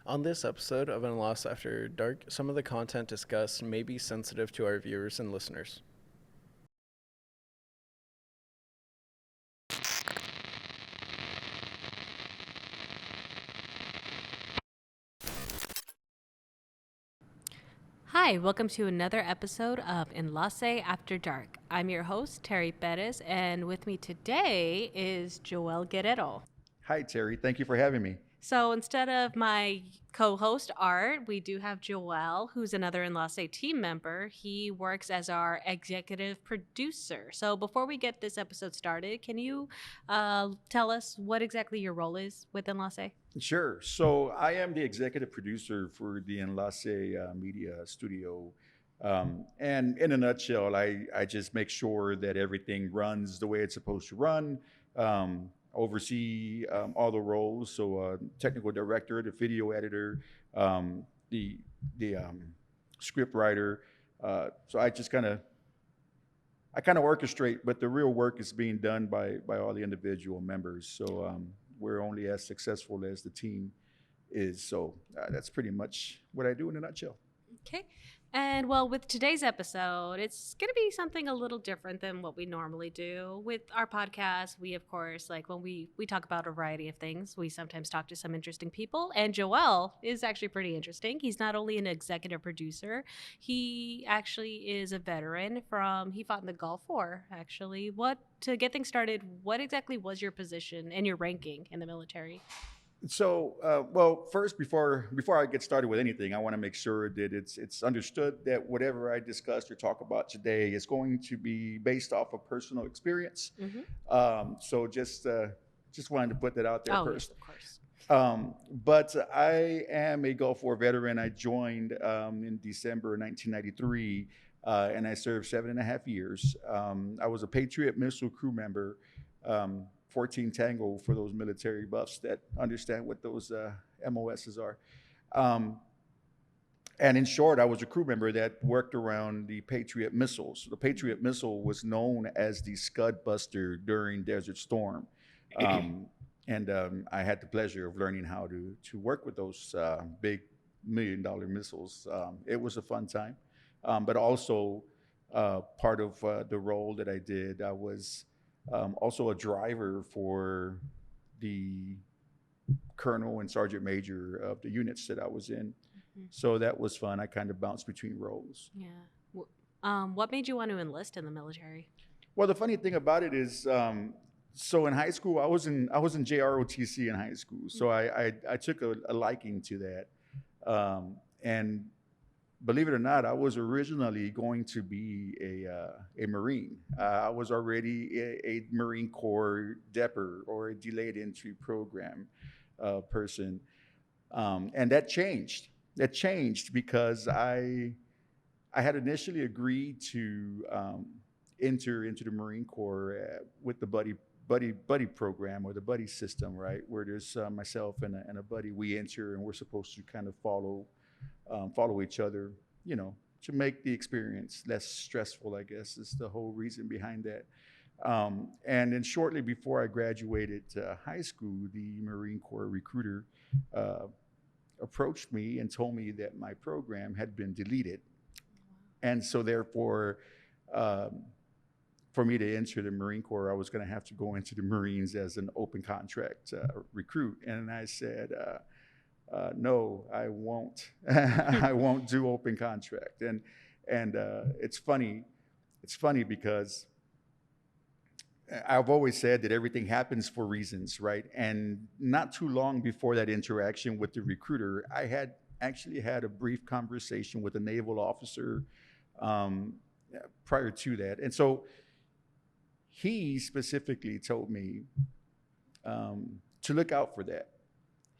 On this episode of Enlace After Dark, some of the content discussed may be sensitive to our viewers and listeners. Hi, welcome to another episode of Enlace After Dark. I'm your host, Terry Perez, and with me today is Joel Guerrero. Hi, Terry. Thank you for having me. So instead of my co-host Art, we do have Joel, who's another Enlace team member. He works as our executive producer. So before we get this episode started, can you tell us what exactly your role is with Enlace? Sure. So I am the executive producer for the Enlace Media Studio. And in a nutshell, I just make sure that everything runs the way it's supposed to run, oversee all the roles. So technical director, the video editor, the script writer. So I kind of orchestrate, but the real work is being done by all the individual members. So we're only as successful as the team is. So that's pretty much what I do in a nutshell. Okay. And well, with today's episode, it's going to be something a little different than what we normally do. With our podcast, we, of course, like when we talk about a variety of things, we sometimes talk to some interesting people. And Joel is actually pretty interesting. He's not only an executive producer, he actually is a veteran he fought in the Gulf War, actually. To get things started, what exactly was your position and your ranking in the military? So, well, first, before I get started with anything, I want to make sure that it's understood that whatever I discuss or talk about today is going to be based off of personal experience. Mm-hmm. So just wanted to put that out there Oh, yes, first. of course. But I am a Gulf War veteran. I joined in December 1993, and I served 7.5 years. I was a Patriot missile crew member. 14 Tango for those military buffs that understand what those MOSs are. Um, and in short, I was a crew member that worked around the Patriot missiles. The Patriot missile was known as the Scud Buster during Desert Storm. And I had the pleasure of learning how to work with those big $1 million missiles. It was a fun time. But also, part of the role that I did, I was also a driver for the colonel and sergeant major of the units that I was in. Mm-hmm. So that was fun. I kind of bounced between roles. Yeah. What made you want to enlist in the military? Well, the funny thing about it is, so in high school, I was in JROTC in high school. So I took a liking to that. And believe it or not, I was originally going to be a Marine. I was already a Marine Corps DEPER, or a delayed entry program person. And that changed. That changed because I had initially agreed to enter into the Marine Corps with the buddy program, or the buddy system, right? Where there's myself and a buddy. We enter and we're supposed to kind of follow each other, to make the experience less stressful, I guess, is the whole reason behind that. And then shortly before I graduated high school, the Marine Corps recruiter approached me and told me that my program had been deleted. And so therefore, for me to enter the Marine Corps, I was going to have to go into the Marines as an open contract recruit. And I said, no, I won't. I won't do open contract. And it's funny. It's funny because I've always said that everything happens for reasons, right? And not too long before that interaction with the recruiter, I had actually had a brief conversation with a naval officer prior to that. And so he specifically told me to look out for that.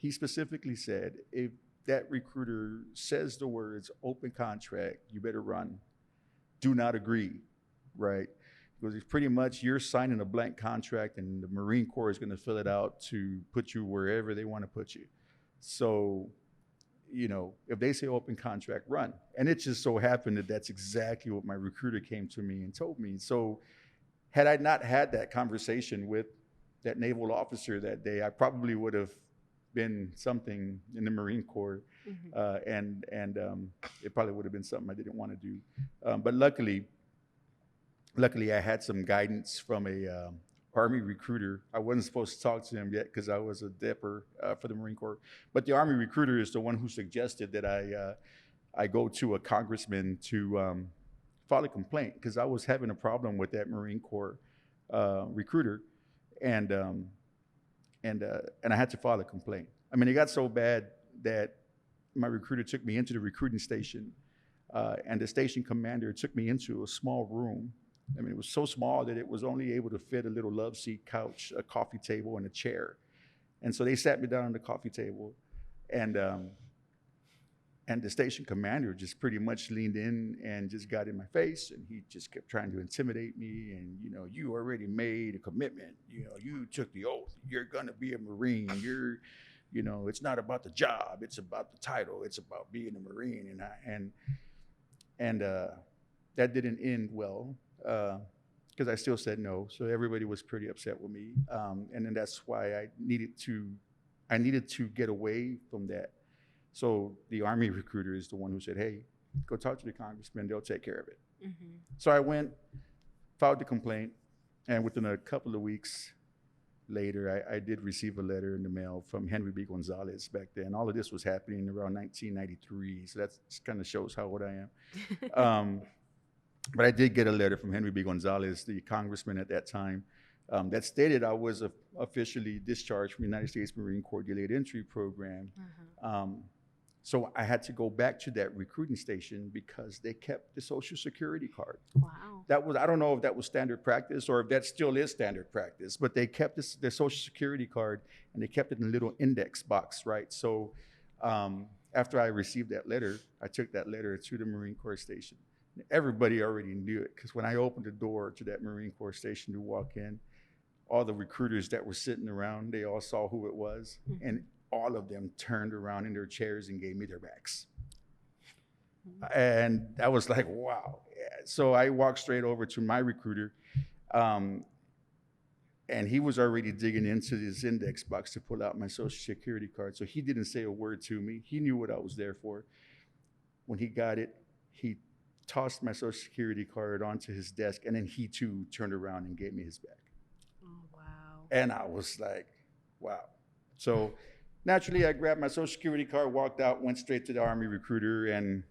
He specifically said, if that recruiter says the words open contract, you better run. Do not agree, right? Because it's pretty much you're signing a blank contract and the Marine Corps is going to fill it out to put you wherever they want to put you. So, if they say open contract, run. And it just so happened that that's exactly what my recruiter came to me and told me. So had I not had that conversation with that naval officer that day, I probably would have been something in the Marine Corps, and it probably would have been something I didn't want to do. But luckily, I had some guidance from a Army recruiter. I wasn't supposed to talk to him yet because I was a dipper for the Marine Corps. But the Army recruiter is the one who suggested that I go to a congressman to file a complaint because I was having a problem with that Marine Corps recruiter, and I had to file a complaint. I mean, it got so bad that my recruiter took me into the recruiting station, and the station commander took me into a small room. I mean, it was so small that it was only able to fit a little love seat couch, a coffee table, and a chair. And so they sat me down on the coffee table, and the station commander just pretty much leaned in and just got in my face, and he just kept trying to intimidate me. And, you know, you already made a commitment. You know, you took the oath. You're going to be a Marine. You know, it's not about the job. It's about the title. It's about being a Marine. And that didn't end well. Because I still said no, so everybody was pretty upset with me, and then that's why I needed to get away from that. So the Army recruiter is the one who said, "Hey, go talk to the congressman; they'll take care of it." Mm-hmm. So I went, filed the complaint, and within a couple of weeks later, I did receive a letter in the mail from Henry B. Gonzalez back then. All of this was happening around 1993, so that kind of shows how old I am. But I did get a letter from Henry B. Gonzalez, the congressman at that time, that stated I was officially discharged from the United States Marine Corps Delayed Entry Program. So I had to go back to that recruiting station because they kept the Social Security card. Wow. I don't know if that was standard practice or if that still is standard practice, but they kept their Social Security card and they kept it in a little index box, right? So after I received that letter, I took that letter to the Marine Corps station. Everybody already knew it because when I opened the door to that Marine Corps station to walk in, all the recruiters that were sitting around, they all saw who it was, and all of them turned around in their chairs and gave me their backs. And I was like, wow. So I walked straight over to my recruiter, and he was already digging into his index box to pull out my Social Security card. So he didn't say a word to me. He knew what I was there for. When he got it, he tossed my Social Security card onto his desk, and then he too turned around and gave me his back. Oh, wow. And I was like, wow. So naturally, I grabbed my Social Security card, walked out, went straight to the Army recruiter, and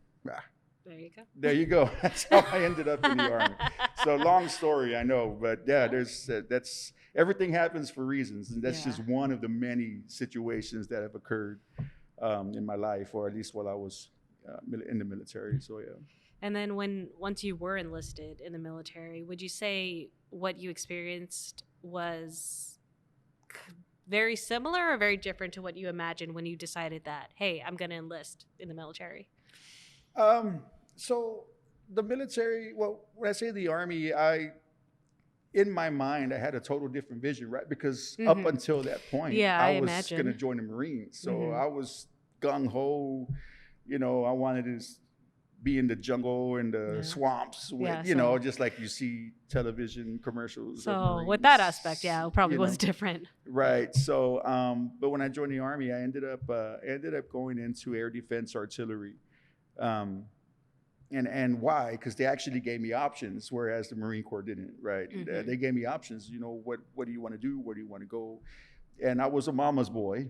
there you go. There you go. That's how I ended up in the Army. So long story, I know, but yeah, that's everything happens for reasons, and that's just one of the many situations that have occurred in my life, or at least while I was in the military. So yeah. And then once you were enlisted in the military, would you say what you experienced was very similar or very different to what you imagined when you decided that, hey, I'm going to enlist in the military? So the military, well, when I say the Army, in my mind, I had a total different vision, right? Because up until that point, I was going to join the Marines. So I was gung-ho, you know, I wanted to be in the jungle and the swamps with, just like you see television commercials. So with that aspect, it probably was different. Right. So, but when I joined the Army, I ended up going into air defense artillery. And why? Because they actually gave me options, whereas the Marine Corps didn't, right? They gave me options, you know, what do you want to do? Where do you want to go? And I was a mama's boy,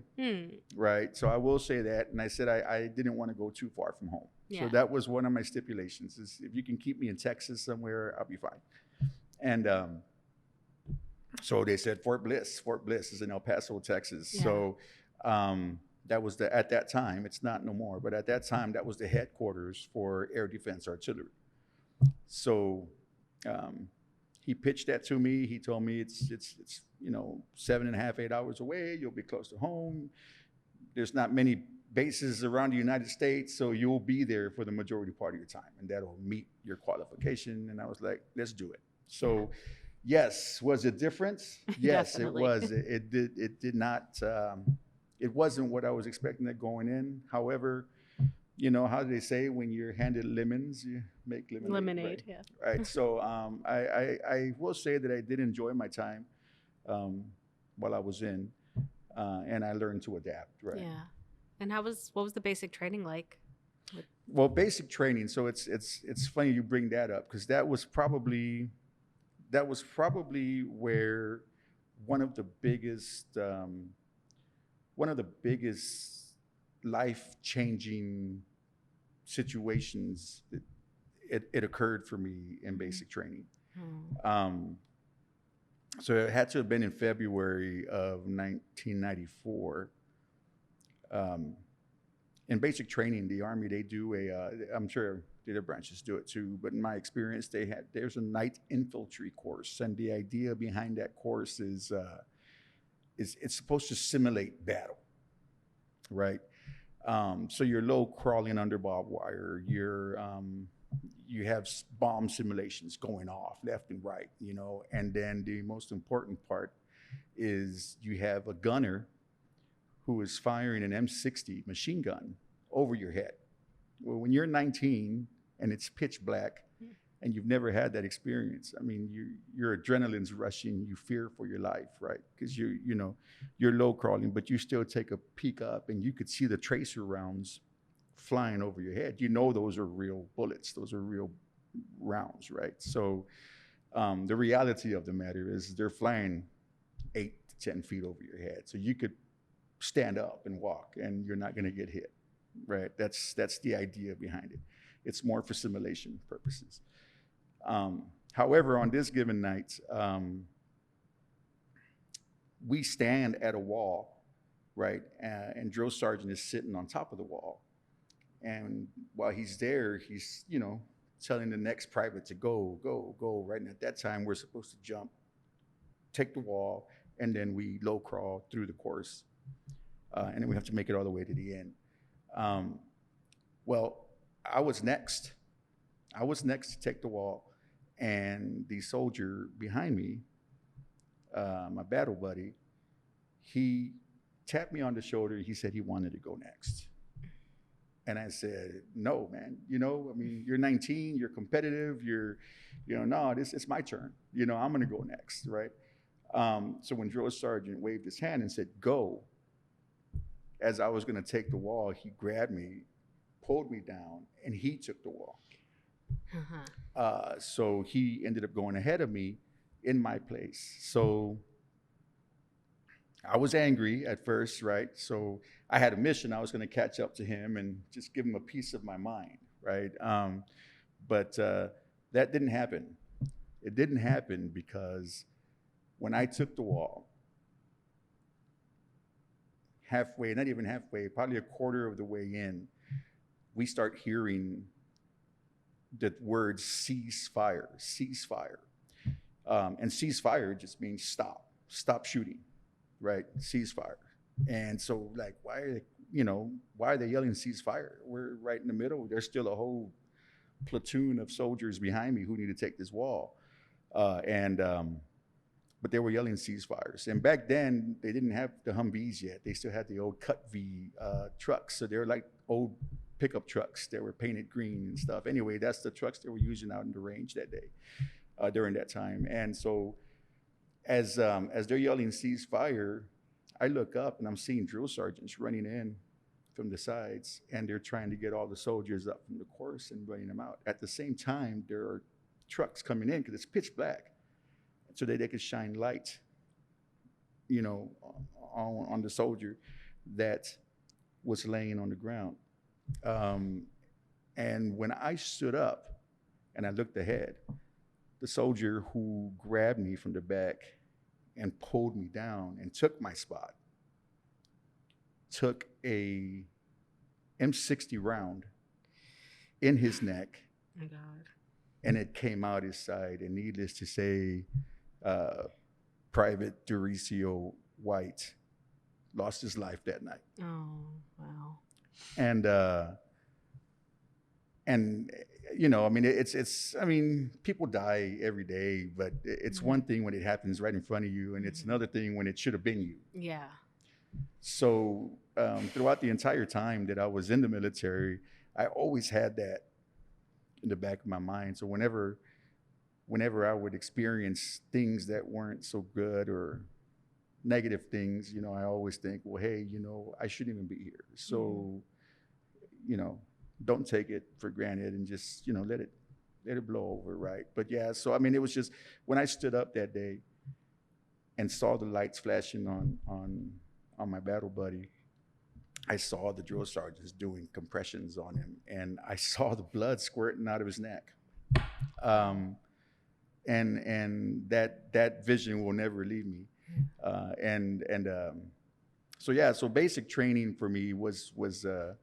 right? So I will say that. And I said I didn't want to go too far from home. Yeah. So that was one of my stipulations is if you can keep me in Texas somewhere, I'll be fine. And so they said Fort Bliss. Fort Bliss is in El Paso, Texas. Yeah. So that was at that time, it's not no more, but at that time, that was the headquarters for air defense artillery. So he pitched that to me. He told me it's 7.5, 8 hours away. You'll be close to home. There's not many bases around the United States, so you'll be there for the majority part of your time, and that'll meet your qualification. And I was like, let's do it. So yes, was it different? Yes, it was. It did not. It wasn't what I was expecting it going in. However, you know, how do they say when you're handed lemons, you make lemonade? Lemonade, right? Yeah. Right. So I will say that I did enjoy my time while I was in. and I learned to adapt. Right. Yeah. And what was the basic training like? Well, basic training. So it's funny you bring that up because that was probably where one of the biggest one of the biggest life changing situations that it occurred for me in basic training. Um, so it had to have been in February of 1994. In basic training, the Army, they do I'm sure the other branches do it too, but in my experience, there's a night infantry course, and the idea behind that course is it's supposed to simulate battle, right? So you're low crawling under barbed wire. You have bomb simulations going off left and right, and then the most important part is you have a gunner who is firing an M60 machine gun over your head. Well, when you're 19 and it's pitch black and you've never had that experience, I mean, your adrenaline's rushing, you fear for your life, right? Because you're low crawling, but you still take a peek up and you could see the tracer rounds flying over your head. Those are real bullets, those are real rounds, right? So the reality of the matter is they're flying 8 to 10 feet over your head. So you could stand up and walk and you're not going to get hit, right? That's the idea behind it. It's more for simulation purposes. However, on this given night, we stand at a wall, right? And drill sergeant is sitting on top of the wall. And while he's there, he's, telling the next private to go, go, go, right? And at that time, we're supposed to jump, take the wall, and then we low crawl through the course. And then we have to make it all the way to the end. Well, I was next. I was next to take the wall. And the soldier behind me, my battle buddy, he tapped me on the shoulder. He said he wanted to go next. And I said, no, man, you're 19, you're competitive, no, it's my turn. I'm going to go next, right? So when drill sergeant waved his hand and said, go, as I was going to take the wall, he grabbed me, pulled me down, and he took the wall. So he ended up going ahead of me in my place. So I was angry at first, right? So I had a mission. I was going to catch up to him and just give him a piece of my mind, right? But that didn't happen. It didn't happen because when I took the wall, halfway, not even halfway, probably a quarter of the way in, we start hearing the word ceasefire, ceasefire. And ceasefire just means stop shooting, right? Ceasefire. And so why are they yelling ceasefire? We're right in the middle. There's still a whole platoon of soldiers behind me who need to take this wall. But they were yelling ceasefires. And back then, they didn't have the Humvees yet. They still had the old Cut V trucks. So they were like old pickup trucks that were painted green and stuff. Anyway, that's the trucks they were using out in the range that day, during that time. And so as they're yelling ceasefire, I look up and I'm seeing drill sergeants running in from the sides, and they're trying to get all the soldiers up from the course and running them out. At the same time, there are trucks coming in because it's pitch black, so that they could shine light, on the soldier that was laying on the ground. And when I stood up and I looked ahead, the soldier who grabbed me from the back and pulled me down and took my spot took a M60 round in his neck. Oh my God. And it came out his side. And needless to say, Private Duricio White lost his life that night. Oh, wow. And people die every day, but it's one thing when it happens right in front of you, and it's another thing when it should have been you. Yeah. So throughout the entire time that I was in the military, I always had that in the back of my mind. So whenever I would experience things that weren't so good, or negative things, you know, I always think, well, hey, you know, I shouldn't even be here. So, you know, don't take it for granted and just, you know, let it blow over, right? But yeah, so I mean, it was just when I stood up that day and saw the lights flashing on my battle buddy, I saw the drill sergeants doing compressions on him, and I saw the blood squirting out of his neck. And that vision will never leave me. So yeah, so basic training for me was a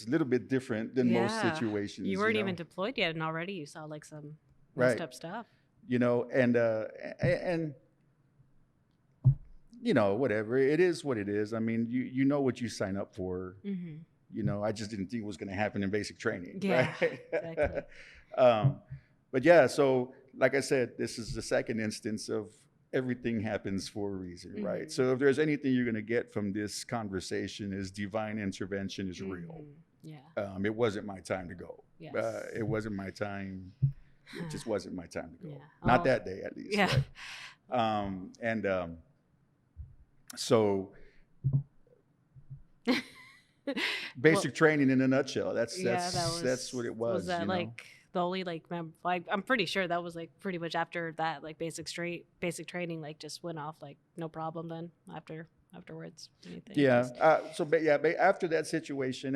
little bit different than most situations. You weren't know? even deployed yet, and already you saw like some Right. messed up stuff. You know, and you know, whatever, it is what it is. I mean, you know what you sign up for. Mm-hmm. You know, I just didn't think it was going to happen in basic training. Yeah, right? exactly. But yeah, so like I said, this is the second instance of everything happens for a reason, right? So if there's anything you're going to get from this conversation is divine intervention is real. Yeah. It wasn't my time to go. Yes. It wasn't my time. It just wasn't my time to go. Yeah. Not that day, at least. Yeah. Right? So basic training in a nutshell. That's what it was. Was that like the only like I'm pretty sure that was like pretty much after that, like basic training like just went off like no problem then afterwards. Anything yeah. After that situation,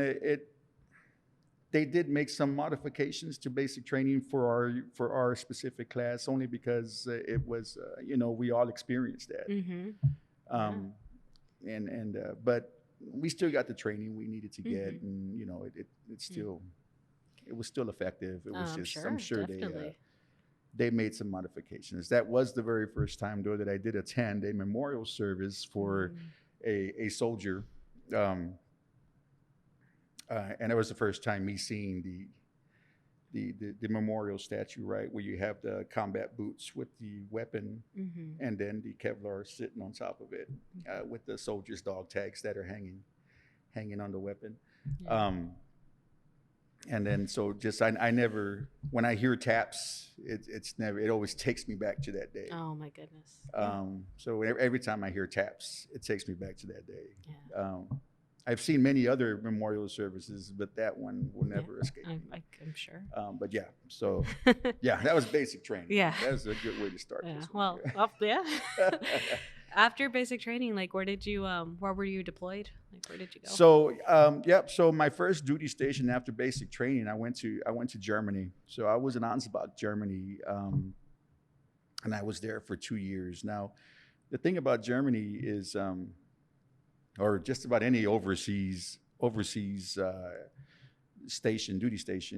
they did make some modifications to basic training for our specific class, only because it was you know, we all experienced that. Mm-hmm. But we still got the training we needed to get, and you know, it was still effective. It was I'm sure they made some modifications. That was the very first time though that I did attend a memorial service for a soldier, and it was the first time me seeing the memorial statue, right, where you have the combat boots with the weapon, and then the Kevlar sitting on top of it, with the soldiers' dog tags that are hanging on the weapon. Yeah. And then so just I never, when I hear taps, it always takes me back to that day. Oh my goodness. So every time I hear taps, it takes me back to that day. Yeah. I've seen many other memorial services, but that one will never escape me. I'm sure. But yeah, so yeah, that was basic training. Yeah. That was a good way to start Yeah. this one. Well, yeah. After basic training, like where were you deployed? Like where did you go? So, so my first duty station after basic training, I went to Germany. So I was in Ansbach, Germany, and I was there for 2 years. Now, the thing about Germany is, or just about any overseas duty station,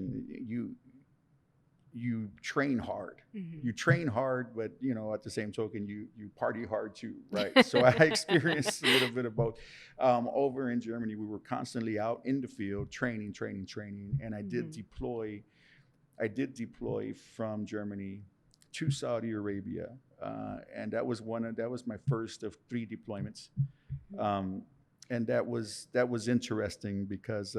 you train hard. You train hard, but you know, at the same token, you party hard too, right? So I experienced a little bit of both. Over in Germany, we were constantly out in the field training, and I did deploy from Germany to Saudi Arabia, and that was my first of 3 deployments. And that was interesting because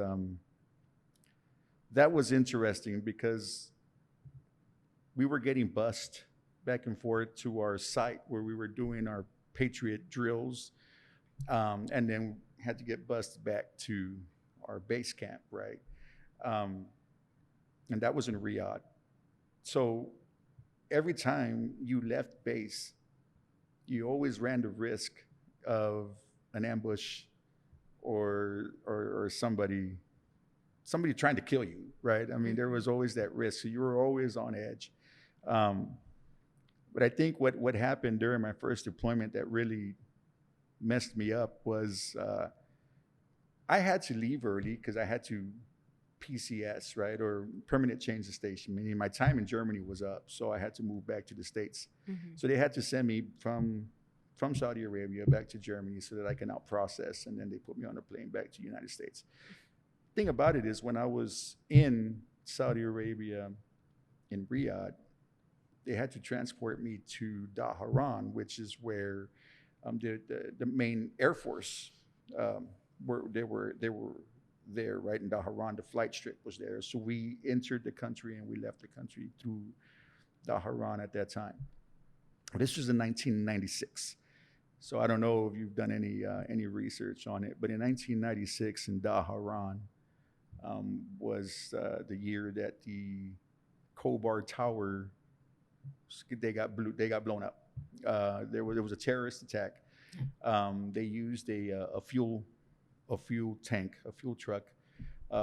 we were getting bussed back and forth to our site where we were doing our Patriot drills, and then had to get bussed back to our base camp, right? And that was in Riyadh. So every time you left base, you always ran the risk of an ambush or somebody trying to kill you, right? I mean, there was always that risk. So you were always on edge. But I think what happened during my first deployment that really messed me up was I had to leave early because I had to PCS, right, or permanent change of station, meaning my time in Germany was up, so I had to move back to the States. So they had to send me from Saudi Arabia back to Germany so that I can out process, and then they put me on a plane back to the United States. Thing about it is, when I was in Saudi Arabia, in Riyadh, they had to transport me to Dhahran, which is where the main Air Force they were there, right in Dhahran. The flight strip was there, so we entered the country and we left the country through Dhahran at that time. This was in 1996. So I don't know if you've done any research on it, but in 1996 in Dhahran was the year that the Khobar Tower they got blown up. There was a terrorist attack. They used a fuel tank, a fuel truck.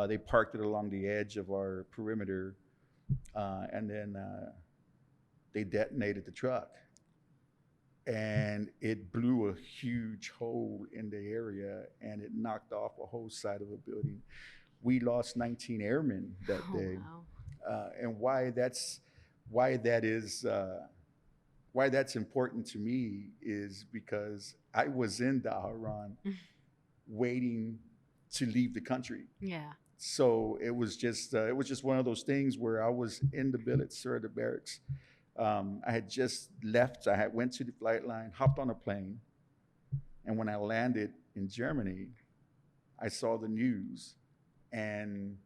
They parked it along the edge of our perimeter, and then they detonated the truck, and it blew a huge hole in the area, and it knocked off a whole side of a building. We lost 19 airmen that day. Wow. And why that's important to me is because I was in Dhahran waiting to leave the country. Yeah. So it was just one of those things where I was in the billets or the barracks. I had just left. I had went to the flight line, hopped on a plane, and when I landed in Germany, I saw the news, and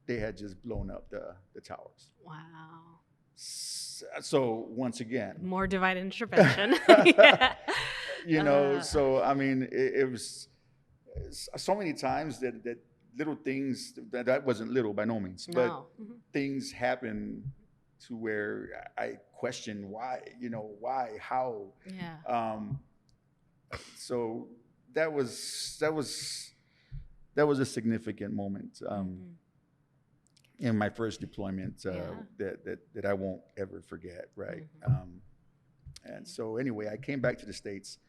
they had just blown up the towers. Wow. So once again, More divine intervention. Yeah. So I mean, it was so many times that little things that wasn't little by no means, but No. things happen to where I question why, how. Yeah. So that was a significant moment in my first deployment that I won't ever forget, right? And so anyway, I came back to the States,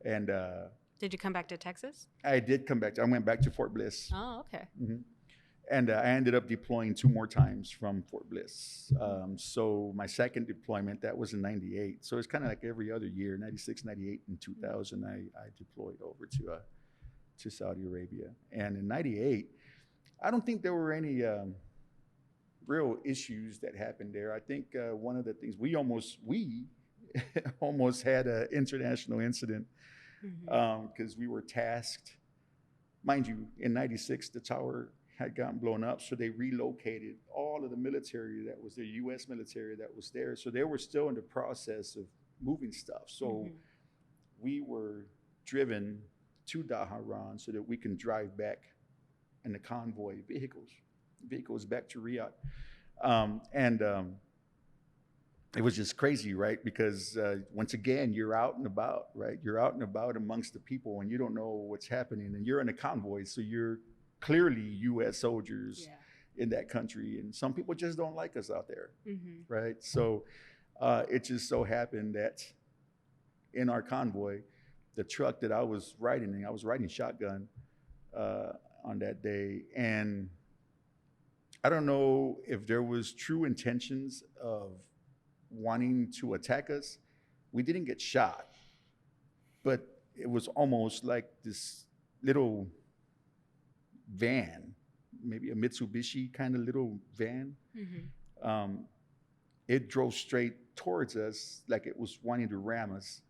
and Did you come back to Texas? I did come back. I went back to Fort Bliss. Oh, okay. And I ended up deploying 2 more times from Fort Bliss. So my second deployment, that was in 98. So it's kind of like every other year, 96, 98, and 2000, I deployed over to Saudi Arabia. And in 98, I don't think there were any real issues that happened there. I think one of the things, we almost had an international incident because we were tasked. Mind you, in 96, the tower had gotten blown up, so they relocated all of the military that was the U.S. military that was there. So they were still in the process of moving stuff. So we were driven to Dhahran so that we can drive back in the convoy vehicles back to Riyadh. It was just crazy, right? Because once again, you're out and about, right? You're out and about amongst the people, and you don't know what's happening, and you're in a convoy, so you're clearly U.S. soldiers in that country, and some people just don't like us out there, right? So it just so happened that in our convoy, the truck that I was riding in, I was riding shotgun on that day, and I don't know if there was true intentions of wanting to attack us. We didn't get shot, but it was almost like this little van, maybe a Mitsubishi kind of little van. It drove straight towards us like it was wanting to ram us.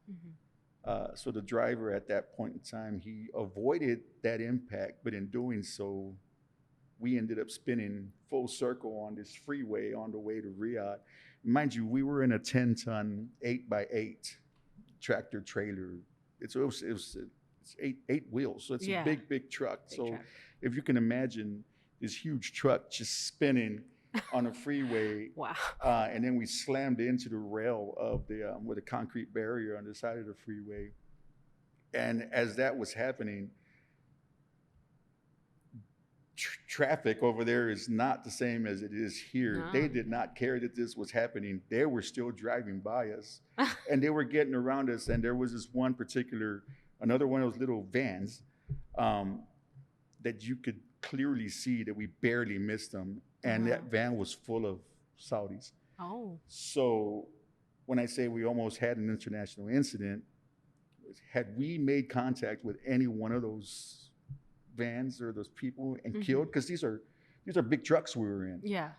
So the driver at that point in time, he avoided that impact, but in doing so, we ended up spinning full circle on this freeway on the way to Riyadh. Mind you, we were in a 10-ton 8x8 tractor trailer. It's eight wheels, so it's a big truck. If you can imagine this huge truck just spinning on a freeway. Wow. And then we slammed into the rail of the with a concrete barrier on the side of the freeway. And as that was happening, traffic over there is not the same as it is here. No. They did not care that this was happening. They were still driving by us, and they were getting around us. And there was this another one of those little vans that you could clearly see that we barely missed them. And that van was full of Saudis. Oh. So when I say we almost had an international incident, had we made contact with any one of those vans or those people and killed, because these are big trucks we were in. Yeah.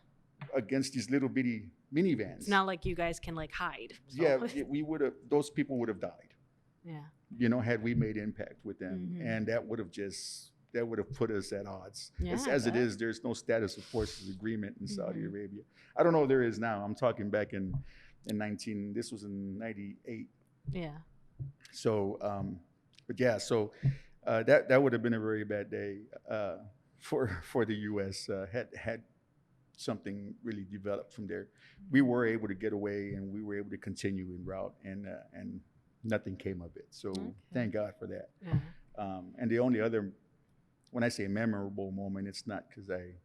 Against these little bitty minivans. It's not like you guys can like hide. So. Yeah, those people would have died. Yeah. Had we made impact with them. And that would have put us at odds. Yeah, As it is, there's no status of forces agreement in Saudi Arabia. I don't know if there is now. I'm talking back in this was in 98. Yeah. So, but yeah, so that would have been a very bad day for the U.S. Had something really developed from there. We were able to get away, and we were able to continue en route, and nothing came of it. So thank God for that. Yeah. And the only other, when I say memorable moment, it's not because I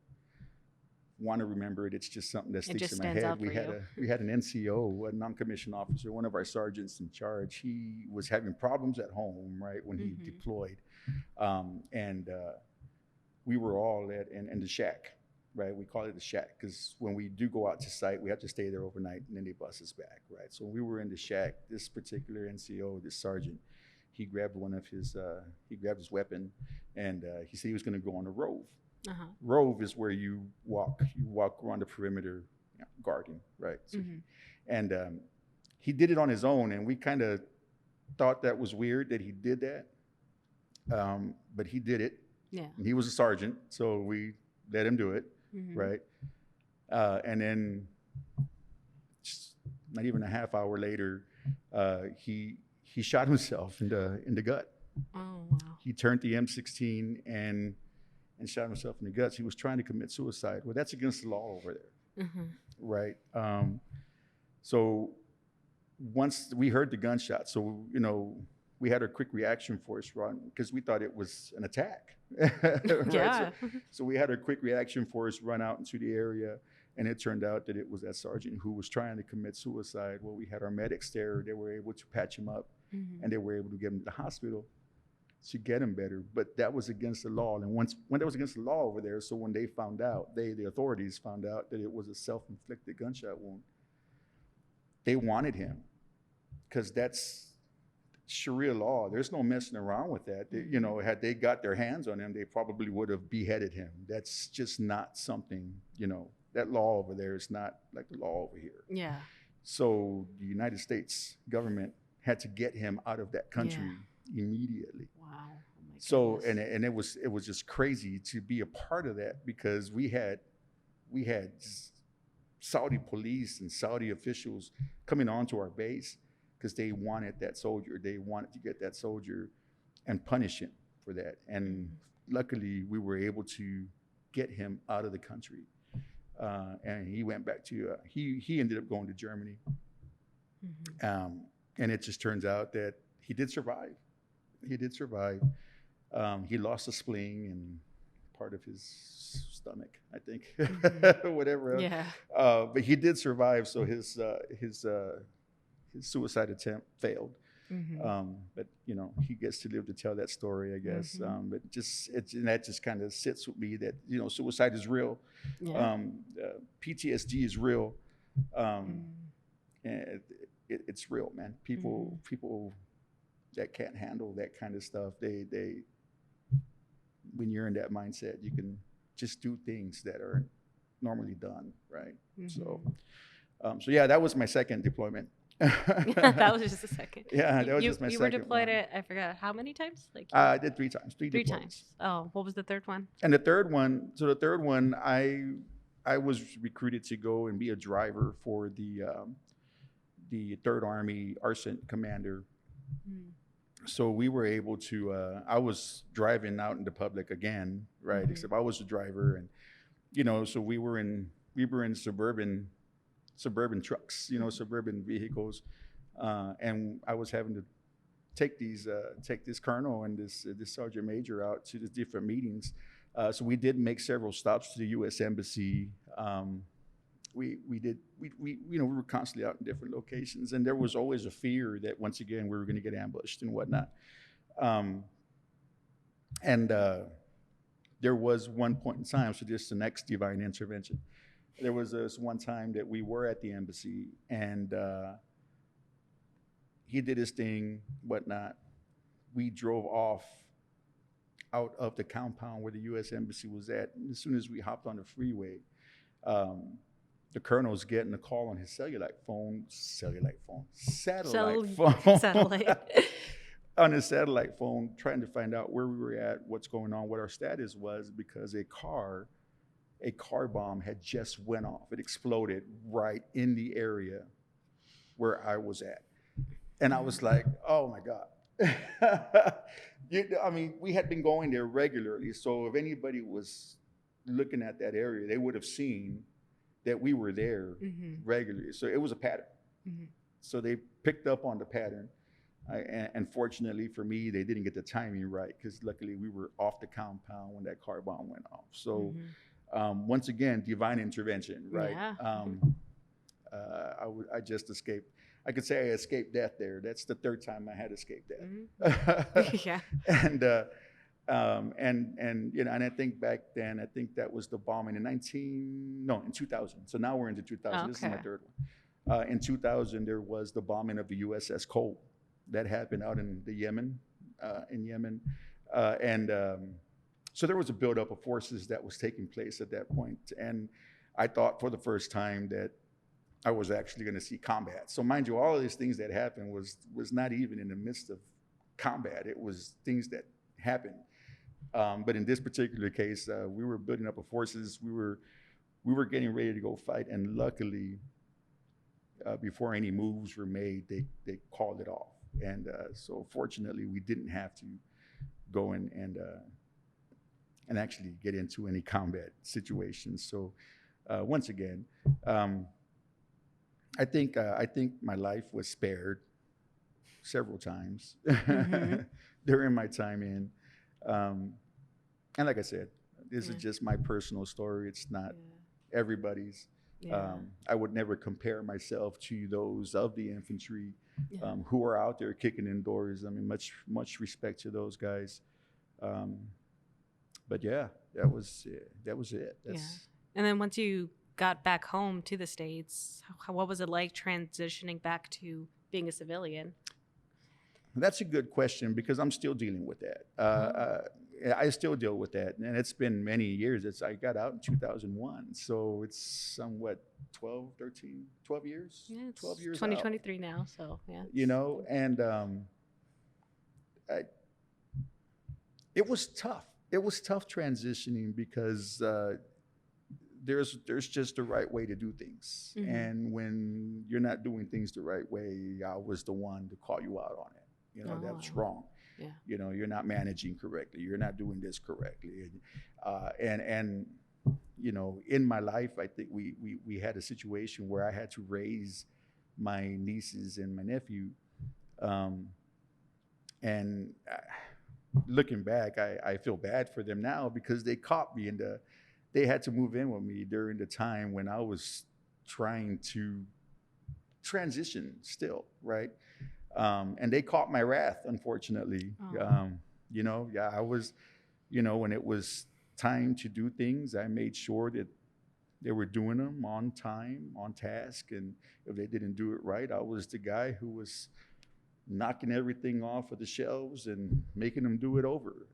want to remember it. It's just something that sticks just in my stands head. out for you. We had an NCO, a non-commissioned officer, one of our sergeants in charge. He was having problems at home, right, when he deployed, and we were all in the shack, right? We call it the shack because when we do go out to site, we have to stay there overnight, and then they bus us back, right? So when we were in the shack, this particular NCO, this sergeant, he grabbed his weapon, and he said he was going to go on a rove. Rove is where you walk around the perimeter, guarding, right? So and he did it on his own, and we kind of thought that was weird that he did that, but he did it. Yeah. And he was a sergeant, so we let him do it, right? And then just not even a half hour later, he shot himself in the gut. Oh wow. He turned the M16 and shot himself in the guts. He was trying to commit suicide. Well, that's against the law over there, right? So once we heard the gunshot, so we had a quick reaction force run because we thought it was an attack. Right? Yeah. So we had a quick reaction force run out into the area, and it turned out that it was that sergeant who was trying to commit suicide. Well, we had our medics there. They were able to patch him up, and they were able to get him to the hospital to get him better. But that was against the law. And when that was against the law over there, so when they found out, the authorities found out that it was a self-inflicted gunshot wound, they wanted him because that's Sharia law. There's no messing around with that. Had they got their hands on him, they probably would have beheaded him. That's just not something, that law over there is not like the law over here. Yeah. So the United States government had to get him out of that country immediately. Wow. Oh my So goodness. and it was just crazy to be a part of that because we had Saudi police and Saudi officials coming onto our base because they wanted that soldier. They wanted to get that soldier and punish him for that. And luckily, we were able to get him out of the country. And he went back to, he ended up going to Germany. And it just turns out that he did survive. He did survive. He lost a spleen and part of his stomach, I think, whatever. Yeah. But he did survive, so his suicide attempt failed. But he gets to live to tell that story, I guess. But that just kind of sits with me that suicide is real. Yeah. PTSD is real. And it's real, man. People that can't handle that kind of stuff, they when you're in that mindset, you can just do things that are normally done, right? So yeah, that was my second deployment. That was just a second. Yeah, that was just my second. You were deployed at, I forgot how many times? Like I did 3 times. Three three deployments. times. Oh, what was the third one? And the third one, I was recruited to go and be a driver for the Third Army Arson Commander. So we were able to. I was driving out in the public again, right? Except I was the driver, and so we were in suburban trucks, suburban vehicles, and I was having to take this colonel and this sergeant major out to the different meetings. So we did make several stops to the U.S. Embassy. We were constantly out in different locations, and there was always a fear that once again we were going to get ambushed and whatnot. And there was one point in time, so this is the next divine intervention. There was this one time that we were at the embassy, and he did his thing, whatnot. We drove off out of the compound where the U.S. Embassy was at. And as soon as we hopped on the freeway, the colonel's getting a call on his satellite phone, on his satellite phone, trying to find out where we were at, what's going on, what our status was, because a car bomb had just went off. It exploded right in the area where I was at. And I was like, oh my God. I mean, we had been going there regularly. So if anybody was looking at that area, they would have seen that we were there regularly. So it was a pattern. So they picked up on the pattern. And fortunately for me, they didn't get the timing right because luckily we were off the compound when that car bomb went off. So once again, divine intervention, right? Yeah. I just escaped. I could say I escaped death there. That's the third time I had escaped death. Yeah. And you know, and I think back then, I think that was the bombing in 2000. So now we're into 2000. Okay. This is my third one. In 2000, there was the bombing of the USS Cole that happened out in Yemen. So there was a buildup of forces that was taking place at that point. And I thought for the first time that I was actually going to see combat. So mind you, all of these things that happened was not even in the midst of combat. It was things that happened. But in this particular case, we were building up of forces. We were getting ready to go fight, and luckily, before any moves were made, they called it off. And so fortunately, we didn't have to go in and actually get into any combat situations. So once again, I think my life was spared several times during my time in. And like I said, this is just my personal story. It's not everybody's. I would never compare myself to those of the infantry who are out there kicking in doors. I mean, much respect to those guys. But yeah, that was it. And then once you got back home to the States, what was it like transitioning back to being a civilian? That's a good question because I'm still dealing with that. I still deal with that, and it's been many years. I got out in 2001, so it's somewhat 12 years. Yeah, it's 12 years 2023 out. now, so yeah. You know, and it was tough. It was tough transitioning because there's just the right way to do things. And when you're not doing things the right way, I was the one to call you out on it. You know, that's wrong. Yeah. You know, you're not managing correctly. You're not doing this correctly. And you know, in my life, I think we had a situation where I had to raise my nieces and my nephew. And looking back, I feel bad for them now because they caught me they had to move in with me during the time when I was trying to transition still, right? And they caught my wrath, unfortunately. You know, I was, you know, when it was time to do things, I made sure that they were doing them on time, on task. And if they didn't do it right, I was the guy who was knocking everything off of the shelves and making them do it over.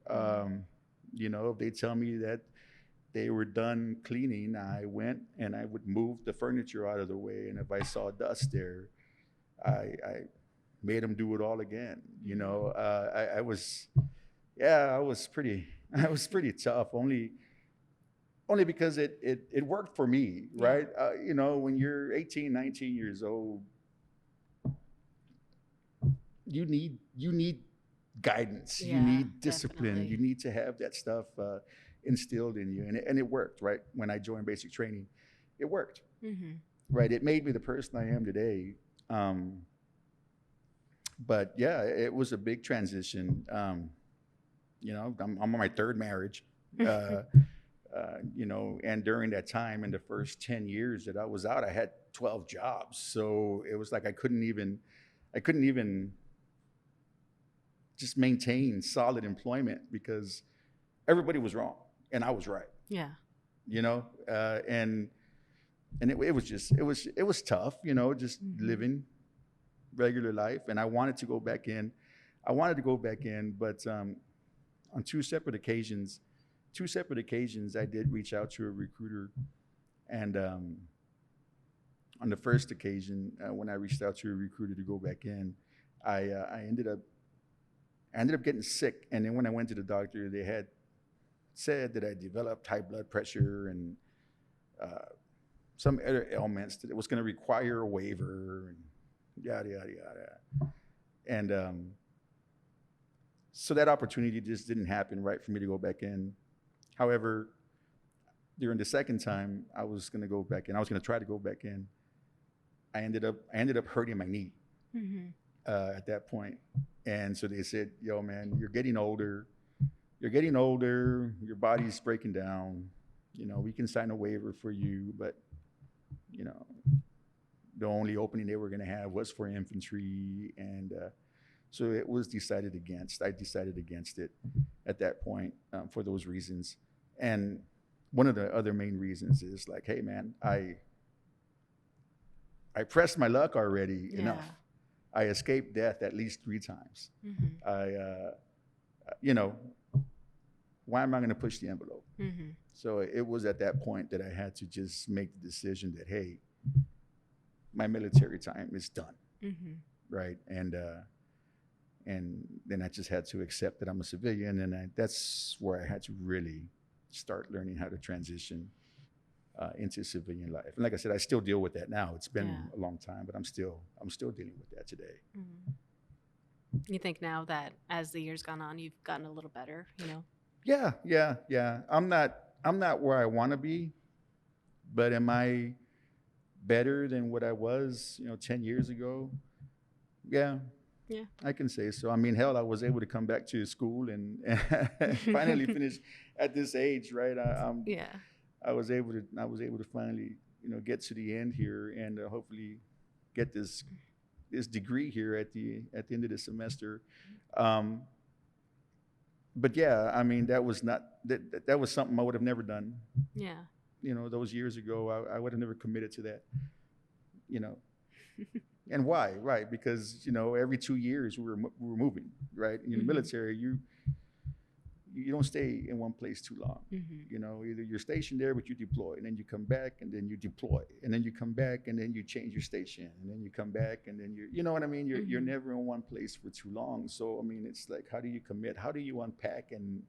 You know, if they tell me that they were done cleaning, I went and I would move the furniture out of the way. And if I saw dust there, I made them do it all again. You know, I was pretty tough. Only because it worked for me, right? You know, when you're 18, 19 years old, you need guidance. You need discipline. Definitely. You need to have that stuff instilled in you, and it worked. Right when I joined basic training, it worked. Right, it made me the person I am today. But yeah, it was a big transition. You know, I'm on my third marriage. You know, and during that time, in the first 10 years that I was out, I had 12 jobs. So it was like I couldn't even just maintain solid employment because everybody was wrong and I was right. Yeah. You know, and it was tough, you know, just living regular life. And I wanted to go back in. But on two separate occasions, I did reach out to a recruiter. And on the first occasion, when I reached out to a recruiter to go back in, I ended up getting sick. And then when I went to the doctor, they had said that I developed high blood pressure and some other ailments that it was going to require a waiver and yada, yada, yada. And so that opportunity just didn't happen, right, for me to go back in. However, during the second time, I was going to go back in. I was going to try to go back in. I ended up hurting my knee at that point. And so they said, yo, man, you're getting older. Your body's breaking down. We can sign a waiver for you, but, the only opening they were going to have was for infantry. And so it was decided against. I decided against it at that point for those reasons. And one of the other main reasons is like, hey, man, I pressed my luck already enough. I escaped death at least 3 times. Why am I going to push the envelope? So it was at that point that I had to just make the decision that, hey, my military time is done, right? And then I just had to accept that I'm a civilian, and that's where I had to really start learning how to transition into civilian life. And like I said, I still deal with that now. It's been a long time, but I'm still dealing with that today. You think now that as the years gone on, you've gotten a little better, Yeah. I'm not where I want to be, but am I better than what I was, 10 years ago? Yeah. I can say so. I mean, hell, I was able to come back to school and finally finish at this age, right? I was able to finally, get to the end here and hopefully get this degree here at the end of the semester. But yeah, I mean, that was something I would have never done. Yeah. Those years ago, I would have never committed to that. And why? Right? Because every 2 years we were moving. Right? In the military, you don't stay in one place too long. Either you're stationed there, but you deploy, and then you come back, and then you deploy, and then you come back, and then you change your station, and then you come back, and then you know what I mean? You're never in one place for too long. So I mean, it's like, how do you commit? How do you unpack and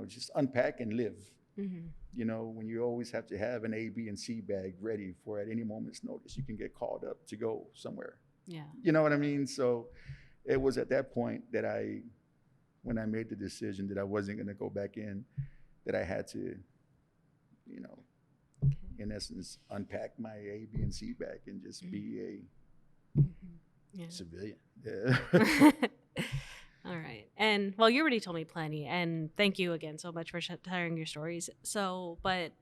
just unpack and live? When you always have to have an A, B, and C bag ready for at any moment's notice, you can get called up to go somewhere. Yeah. You know what I mean? So it was at that point that when I made the decision that I wasn't going to go back in, that I had to, in essence, unpack my A, B, and C bag and just be a civilian. Yeah. All right. And well, you already told me plenty, and thank you again so much for sharing your stories. But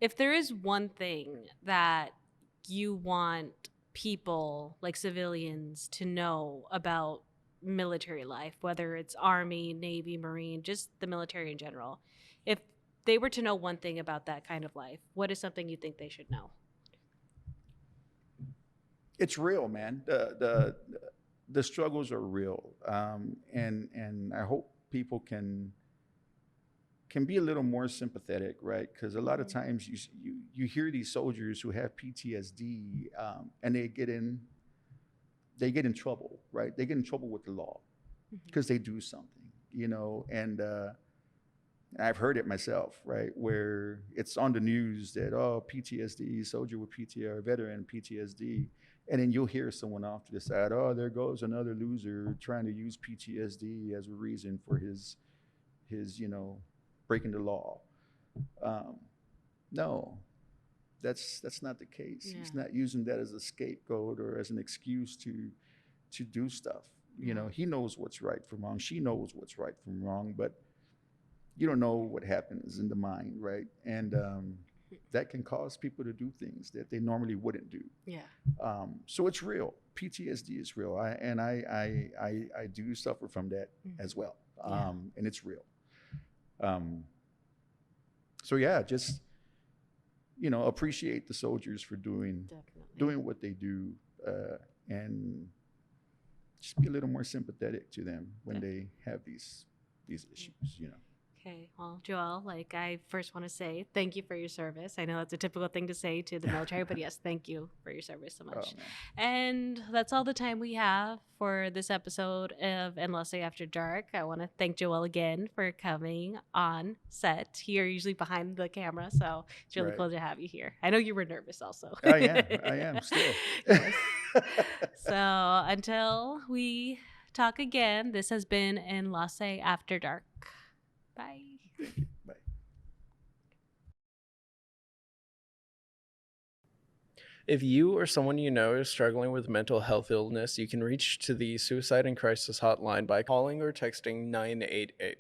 if there is one thing that you want people, like civilians, to know about military life, whether it's Army, Navy, Marine, just the military in general, if they were to know one thing about that kind of life, what is something you think they should know? It's real, man. The struggles are real, and I hope people can be a little more sympathetic, right? Because a lot of times you hear these soldiers who have PTSD, and they get in trouble, right? They get in trouble with the law because they do something, and I've heard it myself, right? Where it's on the news that, PTSD, soldier with PTSD, veteran PTSD. And then you'll hear someone off to the side, there goes another loser trying to use PTSD as a reason for his breaking the law. No, that's not the case. Yeah. He's not using that as a scapegoat or as an excuse to do stuff. He knows what's right from wrong. She knows what's right from wrong, but you don't know what happens in the mind, right? And that can cause people to do things that they normally wouldn't do. Yeah. So it's real. PTSD is real. I do suffer from that as well. And it's real. So yeah, just, appreciate the soldiers for doing what they do, and just be a little more sympathetic to them when they have these issues, Okay, well, Joel, I first want to say thank you for your service. I know that's a typical thing to say to the military, but yes, thank you for your service so much. And that's all the time we have for this episode of Enlace After Dark. I want to thank Joel again for coming on set. You're usually behind the camera, so it's really cool to have you here. I know you were nervous also. I am still. Yes. So until we talk again, this has been Enlace After Dark. Bye. Thank you. Bye. If you or someone you know is struggling with mental health illness, you can reach to the Suicide and Crisis Hotline by calling or texting 988.